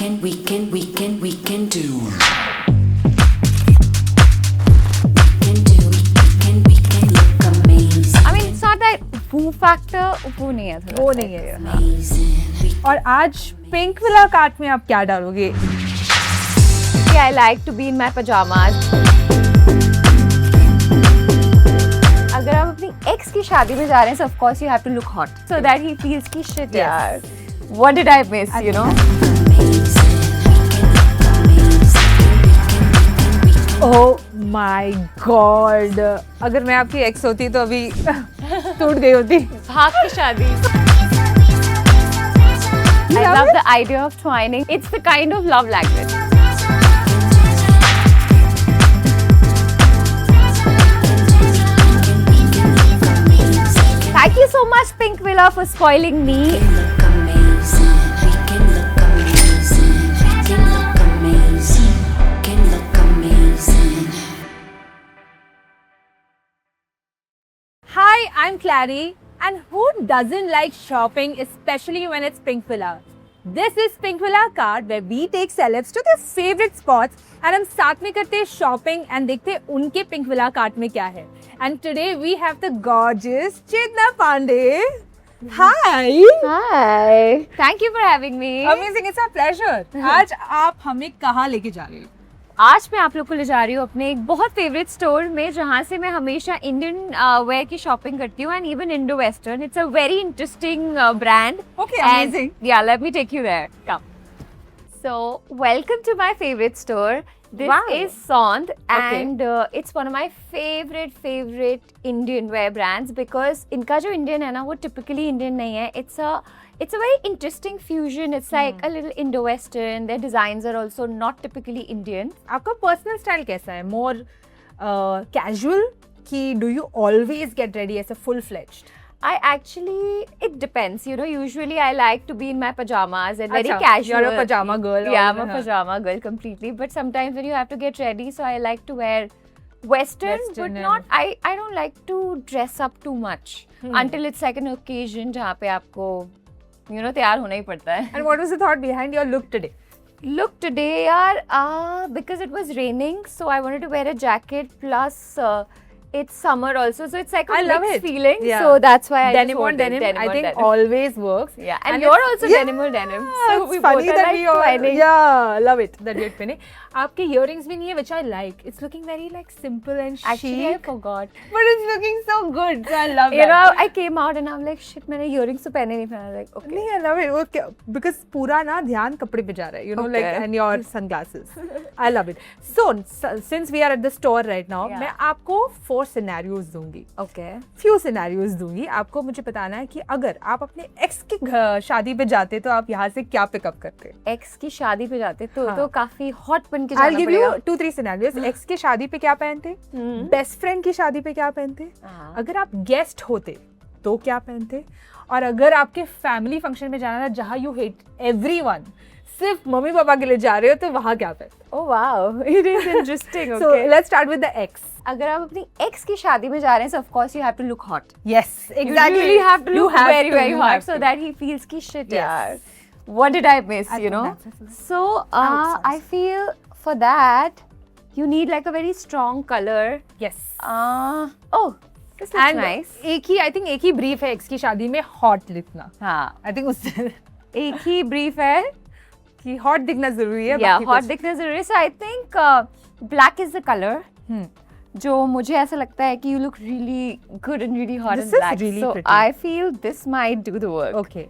can do. I mean, it's not that woo factor, वो नहीं है थोड़ा. वो नहीं है. और आज पिंक विला कार्ट में आप क्या डालोगे? I like to be in my pajamas. अगर आप अपनी ex की शादी में जा रहे हैं, so of course you have to look hot, so that he feels कि shit यार, what did I miss, you know? Oh my God! अगर मैं आपकी ex होती तो अभी टूट गई होती. भाग की शादी. I love the idea of twining. It's the kind of love language. Thank you so much, Pink Villa, for spoiling me. Hi, I'm Clary, and who doesn't like shopping, especially when it's Pink Villa? This is Pink Villa Card, where we take celebs to their favorite spots, and हम साथ में करते हैं shopping and देखते हैं उनके Pink Villa Card में क्या है. And today we have the gorgeous Chetna Pandey. Hi. Hi. Thank you for having me. Amazing, it's our pleasure. आज आप हमें कहाँ लेके जा रहे हो? आज मैं आप लोग को ले जा रही हूँ अपने एक बहुत फेवरेट स्टोर में, जहाँ से मैं हमेशा इंडियन वेयर की शॉपिंग करती हूँ, and even Indo western. It's a very interesting brand. Okay, amazing. Yeah, let me take you there. Come. So, welcome to my favorite store. This Wow. is Sondh, Okay. and it's one of my favorite Indian wear brands, because इनका जो Indian है ना, वो typically Indian नहीं है. It's a very interesting fusion. It's like a little Indo-Western. Their designs are also not typically Indian. आपका personal style कैसा है? मोर कैजुअल कि do you always get ready as a full fledged? It depends. You know, usually I like to be in my pajamas and very Acha, casual. you're a pajama girl. Yeah, I'm a Huh. pajama girl completely. But sometimes when you have to get ready, so I like to wear Western, but Western, not. I don't like to dress up too much until it's like an occasion जहाँ पे आपको, you know, तैयार होना ही पड़ता है. And what was the thought behind your look today? Look today, yaar, because it was raining, so I wanted to wear a jacket. Plus, it's summer also, so it's like a I love mixed it. feeling. Yeah. So that's why I Denim just on wanted denim, I on think denim. always works. Yeah, and it's- you're also yeah, denim on denim. So it's we funny both are that like we all, twining. yeah, love it that we're twinning. आपके earrings भी नहीं है, which I like. It's looking very like simple and Actually, I chic, forgot. but it's looking so good. So I love You know, that. I came out and I'm like, shit, मैंने earrings तो पहने नहीं. I was like, okay. नहीं, I love it. Okay, because पूरा ना ध्यान कपड़े पे जा रहा है, you know, like, Okay. and your sunglasses. I love it. So, since we are at the store right now, Yeah. मैं आपको 4 scenarios दूंगी. Okay. Few scenarios दूंगी. आपको मुझे बताना है कि अगर आप अपने ex की शादी पे जाते तो आप यहाँ से क्या पिकअप करते? Ex की शादी पे जाते तो हाँ. तो काफी hot बन के I'll जाना give you पड़ेगा. 2-3 scenarios. ex की शादी पे क्या पहनते? Best friend की शादी पे क्या पहनते? हाँ. अगर आप गेस्ट होते तो क्या पहनते? और अगर आपके फैमिली फंक्शन में जाना था जहाँ यू हेट एवरीवन, सिर्फ मम्मी पापा के लिए जा रहे हो तो वहाँ क्या पहनते? Oh wow, it is interesting. So Okay. let's start with the ex. अगर आप अपनी ex की शादी में जा रहे हैं, so of course you have to look hot. Yes, exactly. You really have to You look have very to, very you hot have so to. that he feels ki shit Yes. yaar. What did I miss, I you think know? that's So Outsource. I feel for that you need like a very strong color. Yes. Oh, this looks And nice. एक ही, I think एक ही brief है ex की शादी में hot दिखना. हाँ, I think उससे एक ही brief है. कि hot दिखना जरूरी है. Yeah, बाकी hot कुछ- दिखना जरूरी है. So I think black is the color. जो मुझे ऐसा लगता है कि you look really good and really hot This in is black. really So pretty. I feel this might do the work. Okay.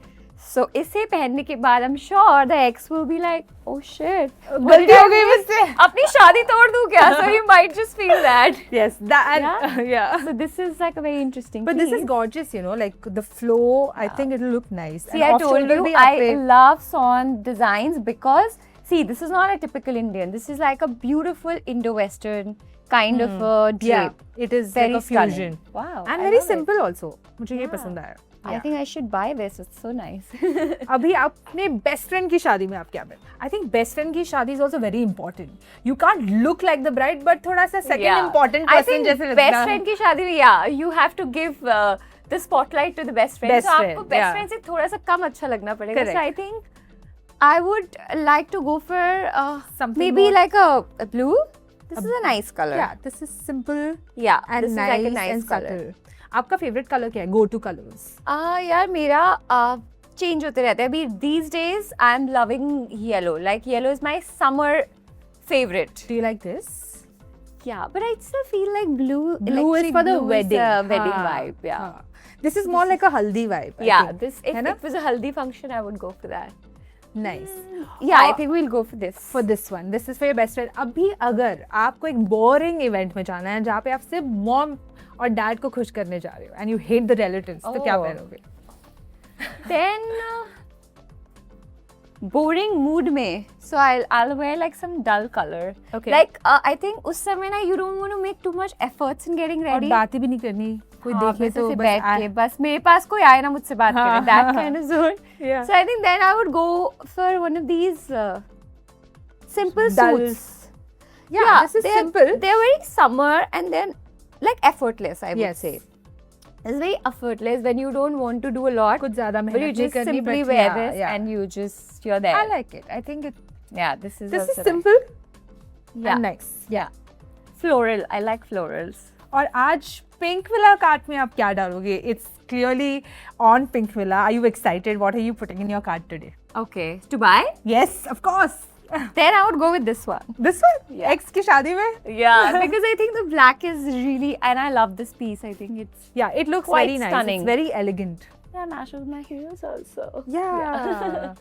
So इसे पहनने के बाद I'm sure the ex will be like, oh shit, गलती हो गई मुझसे. अपनी शादी तोड़ दूँ क्या? So he might just feel that. Yes, that Yeah. yeah. So this is like a very interesting But this is piece. gorgeous, you know, like the flow. I think it'll look nice. See, And I off told shoulder you भी I आपने- love Sondh designs because see, this is not a typical Indian. This is like a beautiful Indo-Western kind of a Yeah, drape. it is Very like a stunning. fusion. Wow. And I very love it. simple also. मुझे ये Yeah. पसंद आया. I Yeah. think I should buy this. It's so nice. अभी अपने best friend की शादी में आप क्या पहन? I think best friend की शादी is also very important. You can't look like the bride, but थोड़ा सा second important I person think जैसे best लगना. friend की शादी में yeah, you have to give the spotlight to the best friend. Best so friend, आपको best yeah. friend से थोड़ा सा कम अच्छा लगना पड़ेगा. Correct. So I think I would like to go for Something maybe more- like a blue. This is a nice color. Yeah, this is simple Yeah, and this nice, is like a nice and color. subtle. आपका favorite color क्या है? Go to colors. यार मेरा change होते रहते हैं. अभी these days I'm loving yellow. Like yellow is my summer favorite. Do you like this? Yeah, but I still feel like blue. Blue is electric for the blue is wedding. a wedding हाँ, vibe. Yeah. हाँ. This is more like a haldi vibe. I Yeah, think. this if है ना? it was a haldi function, I would go for that. Nice. Yeah, I और- think we'll go for this. For this one, this is for your best friend. अभी अगर आपको एक boring event में जाना है जहाँ पे आप सिर्फ mom और dad को खुश करने जा रहे हो and you hate the relatives, तो क्या Oh. पहनोगे? Then boring mood में, so I'll wear like some dull color. Okay. Like I think उस समय ना you don't want to make too much efforts in getting और ready. बातें भी नहीं करनी, कोई हाँ, देखे बस तो ऐसे बस बैठ के बस मेरे पास कोई आए ना मुझसे बात हाँ, करे, that हाँ, kind of zone. Yeah. So I think then I would go for one of these simple Dull. suits. Yeah, this is they're- simple. They're very summer and then like effortless, I would Yes. say. It's very effortless when you don't want to do a lot, कुछ ज़्यादा but you मेहनत नहीं just करनी, simply but wear yeah, this yeah. and you're there. I like it. I think it. Yeah, this is This also is nice. simple Yeah. and nice. Yeah. Floral. I like florals. और आज pink villa cart में आप क्या डालोगे? It's clearly on Pink Villa. Are you excited? What are you putting in your cart today? Okay. To buy? Yes, of course. Then I would go with this one. This one? Yeah. Ex की शादी में? Yeah, because I think the black is really, and I love this piece. I think it's Yeah, it looks Quite very nice. stunning. It's very elegant. yeah, matches my heels also. Yeah.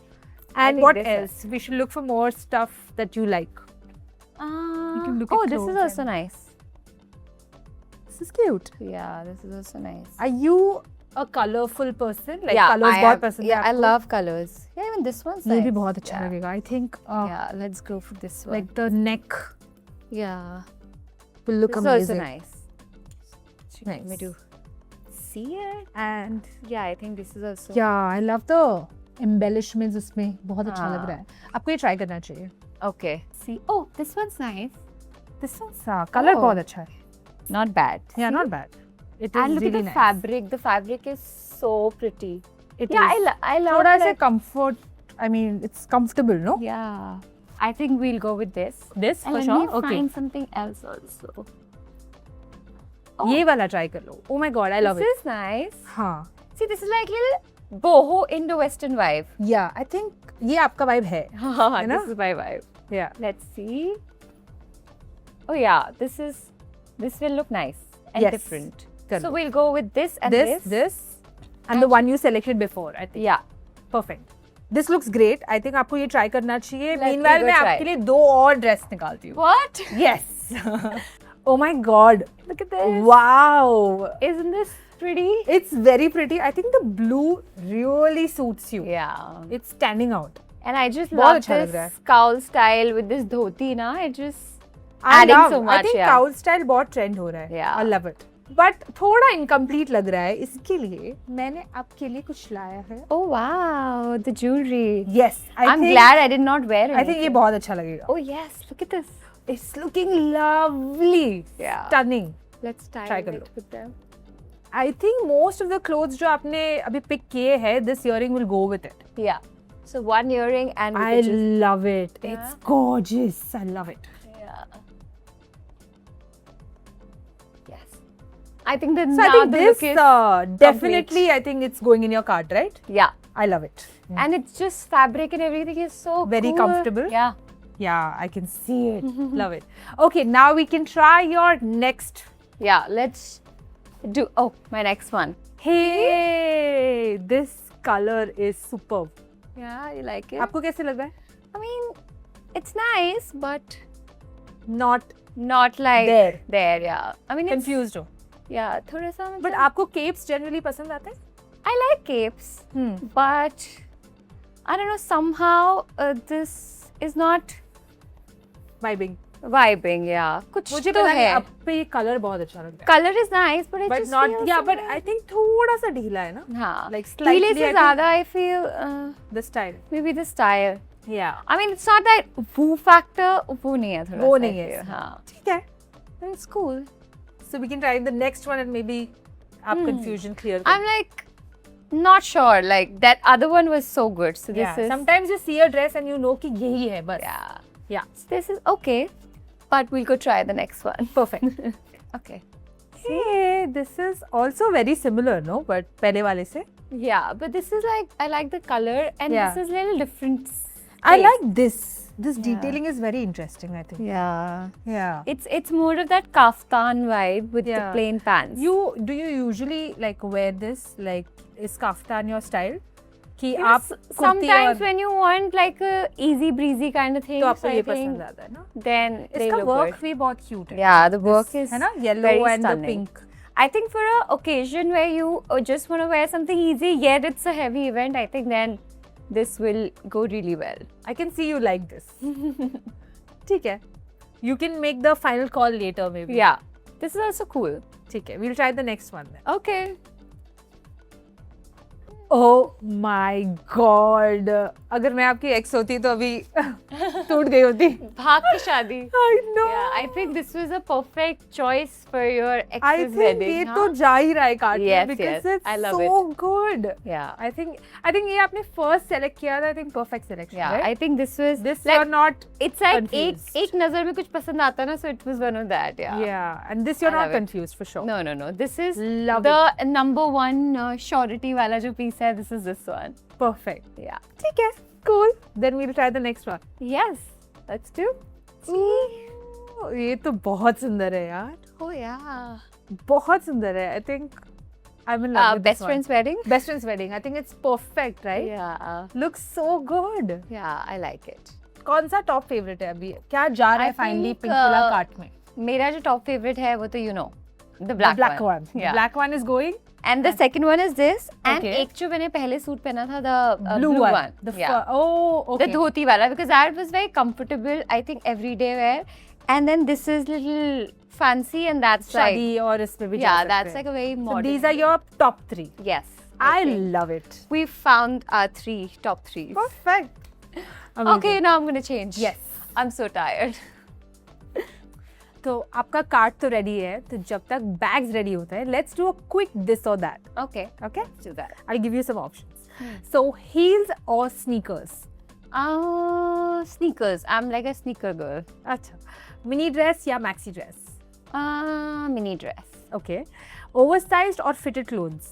I And think what this else? We should look for more stuff that you like. can look at oh, this is clothes also and- nice. This is cute. Yeah, this is also nice. Are you a colorful person? Like yeah, colors I बहुत am- पसंद है Yeah, I आपको? love colors. Yeah, even this one's ये nice. भी बहुत अच्छा yeah. लगेगा. I think Yeah, let's go for this one. like the neck yeah, will look this is amazing. also nice. Let me Nice. do. See it? And Yeah, I think this is also. yeah, I love the embellishments उसमें बहुत अच्छा लग हाँ. रहा है. आपको ये try करना चाहिए. Okay. See. Oh, this one's nice. This one's color Oh. बहुत अच्छा है. Not bad. Yeah, See? not bad. It is And look really at the nice. fabric. The fabric is so pretty. It Yeah, is. I love थोड़ा it. सा comfort. I mean, it's comfortable, no? Yeah. I think we'll go with this. This And for let sure. me Okay. find something else also. Oh, ये वाला try कर लो. Oh my god, I love this it. is nice. हाँ. See, this is like little boho Indo-Western vibe. Yeah, I think ये आपका vibe है. this ना? is my vibe. Yeah. Let's see. Oh yeah, this will look nice and Yes. different. कर So low. we'll go with this and this, and the one you selected before. I think Yeah. perfect. This looks great. I think आपको ये try करना चाहिए. Let me Meanwhile, go मैं try. आपके लिए दो और dress निकालती हूँ. What? Yes. Oh my god. Look at this. Wow. Isn't this pretty? It's very pretty. I think the blue really suits you. Yeah. It's standing out. And I just बहुत love अच्छा लग this रहा है. cowl style with this dhoti na. It just I adding love. so much. I think yeah. cowl style बहुत trend हो रहा है. Yeah. I love it. But थोड़ा incomplete लग रहा है. इसके लिए मैंने आपके लिए कुछ लाया है. Oh wow, the jewelry. Yes. I'm glad I did not wear it. I think ये बहुत अच्छा लगेगा. Oh yes, look at this. It's looking lovely. Yeah. Stunning. Let's style Try कर it low. with them. I think most of the clothes जो आपने अभी pick किए हैं, this earring will go with it. Yeah. So one earring and we I could just, love it. Yeah. It's gorgeous. I love it. yeah. Yes. I think that So I now think the this look is definitely I think it's going in your cart, right? yeah. I love it. And it's just fabric and everything is so Very cool. comfortable. Yeah. Yeah, I can see it. Love it. Okay, now we can try your next. Yeah. Let's do. Oh, my next one. Hey, this color is superb. Yeah, you like it? आपको कैसे लग रहा है? I mean, it's nice, but Not not like There. There, yeah. I mean, it's, confused हो. yeah, थोड़ा सा. But मतलब- आपको capes generally पसंद आते हैं? I like capes, but I don't know. Somehow this is not Vibing. vibing. Yeah, कुछ मुझे तो पता नहीं है. अब पे ये color बहुत अच्छा लग रहा है. Color is nice, but it But just not feels yeah, so but nice. I think थोड़ा सा ढीला है ना? हाँ. Like ढीले slightly, I से think- ज़्यादा I feel The style. maybe the style. Yeah. I mean, it's not that woo factor. वो नहीं है थोड़ा. वो सा, I नहीं है feel. इसमें. हाँ. ठीक है. It's cool. So we can try the next one and maybe आप confusion clear. I'm like Not sure. Like that other one was so good. So this Yeah. is Sometimes you see a dress and you know कि यही है बस. yeah. Yeah. So this is okay, but we'll go try the next one. Perfect. Okay. Hey, this is also very similar, no? But पहले वाले से. Yeah, but this is like I like the color and Yeah. this is little different. I space. like this. This Yeah. detailing is very interesting, I think. Yeah. Yeah. It's more of that kaftan vibe with the Yeah. plain pants. Do you usually like wear this? Like, is kaftan your style? कि You know, आप kurti sometimes और when you want like a easy breezy kind of thing, तो आपको so I ये think पसंद आता है ना? then they इसका look work good. भी बहुत cute है. Yeah, the work This, is है ना? Yellow very and the stunning. pink. I think for a occasion where you just want to wear something easy, yet it's a heavy event, I think then this will go really well. I can see you like this. ठीक है. You can make the final call later maybe. Yeah, this is also cool. ठीक है. We'll try the next one then. Okay. Oh my God. अगर मैं आपकी ex होती तो अभी टूट गई होती. भाग की शादी. I know. Yeah, I think this was a perfect choice for your I ex's think wedding. ये huh? तो जा ही रहा है काट में Yes, because yes. it's I love so good. Yeah. I think ये आपने first select किया था. I think perfect selection. Yeah, right? I think this was This like you're not. it's like confused. एक नजर में कुछ पसंद आता ना, so it was one of that. Yeah. Yeah, and this you're I not love it. confused for sure. No. This is Love the number one surety वाला जो piece है. This is this one. Perfect. Yeah. ठीक है. Cool. Then we'll try the next one. Yes. Let's do. Ooh, ये तो बहुत सुंदर है यार. Oh yeah. बहुत सुंदर है. I think I'm in love with Best this one. friend's wedding. Best friend's wedding. I think it's perfect, right? Yeah. Looks so good. Yeah, I like it. कौन सा top favorite है अभी? क्या जा रहा है I finally think, pink villa cart में? मेरा जो top favorite है वो तो you know the black one. Yeah. Black one is going. And the second one is this. And Okay. एक जो मैंने पहले सूट पहना था the Blue one. The yeah. oh, okay. The dhoti wala, because that was very comfortable, I think everyday wear. And then this is little fancy and that's like, शादी और इसमें भी जा yeah, सकते that's हैं. like a very So modern. these are your top 3. Yes. I think. love it. We found our top 3. Perfect. Okay, now I'm going to change. Yes. I'm so tired. तो आपका cart तो ready है, तो जब तक bags ready होता है, let's do a quick this और that. Okay. Okay? Let's do that. I'll give you some options. So heels or sneakers? Sneakers. I'm like a sneaker girl. अच्छा. Mini dress या maxi dress? Mini dress. Okay. Oversized or fitted clothes?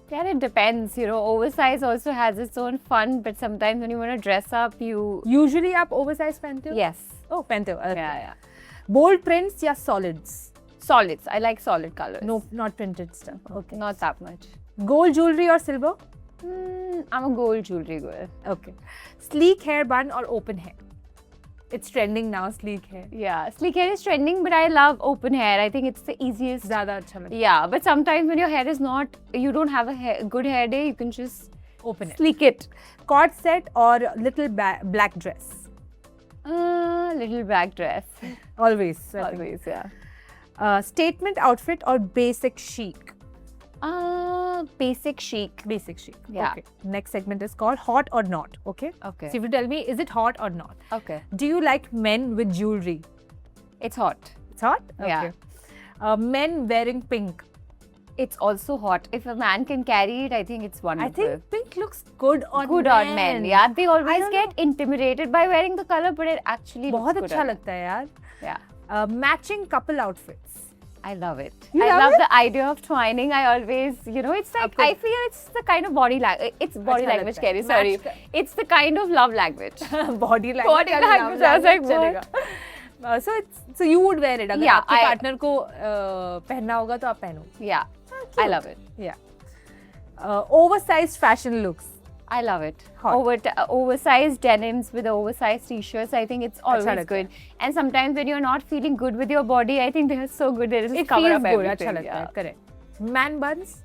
Yeah, it depends. You know, oversize also has its own fun, but sometimes when you want to dress up, you. Usually आप oversized पहनते हो? Yes. Oh, पहनते हो. Okay. Yeah. Bold prints या solids? Solids. I like solid colors. No, not printed stuff. Okay. Not that much. Gold jewelry or silver? I'm a gold jewelry girl. Okay. Sleek hair bun or open hair? It's trending now, sleek hair. Yeah, sleek hair is trending, but I love open hair. I think it's the easiest. ज़्यादा अच्छा लगता है. Yeah, but sometimes when your hair is not, you don't have a good hair day, you can just Open hair. sleek it. Cord set or little black dress? Little black dress. Always. I think. Always, yeah. Statement outfit or basic chic? Basic chic. Basic chic. Yeah. Okay. Next segment is called hot or not. Okay. Okay. So if you tell me, is it hot or not? Okay. Do you like men with jewelry? It's hot. It's hot. Yeah. Okay. Men wearing pink. It's also hot. If a man can carry it, I think it's I wonderful. think pink looks good on good men. on men. Yeah, they always don't get intimidated by wearing the color, but it actually बहुत looks good अच्छा on लगता है यार. them. Yeah. Matching couple outfits. I love it. You I love love it? the idea of twining. I always, you know, it's like, I feel it's the kind of body language. It's body अच्छा language, लगता है. Kerry, sorry. Match It's the kind of love language. Body language. Body language, I was like, चलेगा. So you would wear it. अगर Yeah, आपके partner को पहनना होगा तो आप पहनो. Yeah, I love it. Yeah. Oversized fashion looks. I love it. Hot. Oversized denims with oversized t-shirts. I think it's always लगता है. good. And sometimes when you're not feeling good with your body, I think they're so good. They just It cover feels up good. everything. अच्छा लगता है. Correct. Man buns.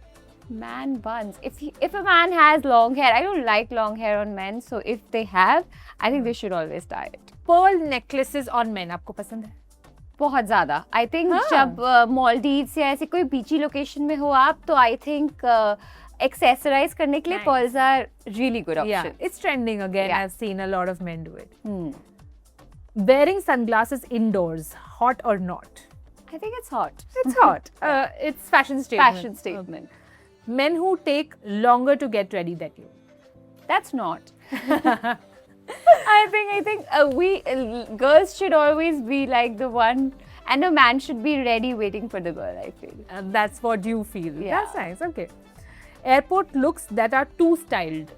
Man buns. If a man has long hair, I don't like long hair on men. So if they have, I think they should always dye it. Pearl necklaces on men. आपको पसंद है? बहुत ज़्यादा. I think हाँ. जब Maldives या ऐसे कोई बीची लोकेशन में हो आप, तो I think accessorize करने के लिए Nice. pearls are really good Yeah, option. it's trending again. Yeah. I've seen a lot of men do it. Hmm. Wearing sunglasses indoors, hot or not? I think it's hot. It's hot. It's fashion statement. Fashion statement. men who take longer to get ready than you. That's not. I think girls should always be like the one, and a man should be ready waiting for the girl, I feel. That's what you feel. Yeah. That's nice. Okay. Airport looks that are too styled.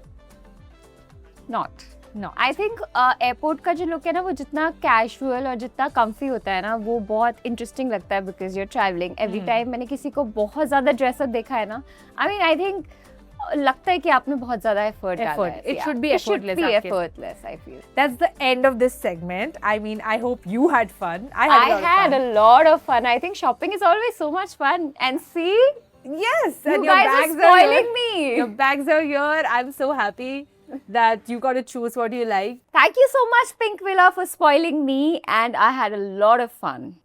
Not. No. I think airport का जो look है ना वो जितना casual और जितना comfy होता है ना वो बहुत इंटरेस्टिंग लगता है because your travelling every time. मैंने किसी को बहुत ज़्यादा ड्रेसअप देखा है ना, आई थिंक लगता है कि आपने बहुत ज़्यादा एफर्ट डाला है. It should be effortless. It should be effortless, I feel. That's the end of this segment. I mean, I hope you had fun. I had a lot of fun. I think shopping is always so much fun. And see, Yes, you and your guys are bags spoiling are me. Your bags are here. I'm so happy that you got to choose what you like. Thank you so much, Pink Villa, for spoiling me, and I had a lot of fun.